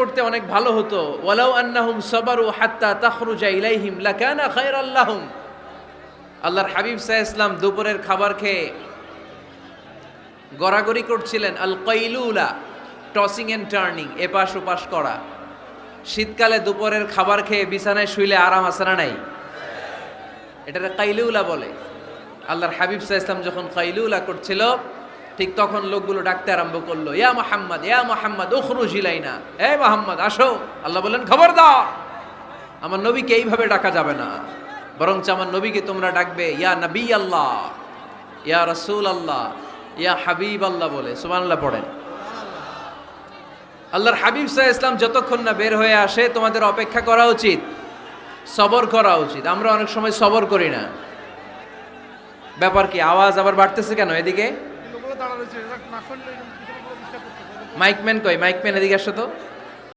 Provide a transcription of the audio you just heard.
করতে অনেক ভালো হতো। ওয়ালাউ আন্নাহুম সাবারু হাত্তা তাখরুজা ইলাইহিম লাকানা খায়রাল লাহুম। আল্লাহর হাবিব সাল্লাল্লাহু আলাইহি ওয়াসাল্লাম দুপুরের খাবার খেয়ে গড়াগড়ি করছিলেন। আল কাইলুলা, টসিং এন্ড টার্নিং, এপাশ ওপাশ করা। শীতকালে দুপুরের খাবার খেয়ে বিছানায় শুইলে আরাম আছে না নাই? এটাকে কাইলুলা বলে। আল্লাহর হাবিব সাল্লাল্লাহু আলাইহি ওয়াসাল্লাম যখন কাইলুলা করছিল, ঠিক তখন লোকগুলো ডাকতে আরম্ভ করলো, ইয়া মুহাম্মদ, ইয়া মুহাম্মদ, উখরুজ ইলাইনা, হে মুহাম্মদ আসো। আল্লাহ বললেন, খবরদার, আমার নবীকে এইভাবে ডাকা যাবে না, বরঞ্চ আমার নবীকে তোমরা ডাকবে ইয়া নবী আল্লাহ, ইয়া রাসূল আল্লাহ, ইয়া হাবিব আল্লাহ বলে। সুবহানাল্লাহ পড়েন। আল্লাহর হাবিব সাল্লাল্লাহু আলাইহি ওয়াসাল্লাম যতক্ষণ না বের হয়ে আসে তোমাদের অপেক্ষা করা উচিত, সবর করা উচিত। আমরা অনেক সময় সবর করি না। ব্যাপার কি? আওয়াজ আবার বাড়তেছে কেন? এদিকে মাইকম্যান কই? মাইকম্যান এদিকে আসো তো।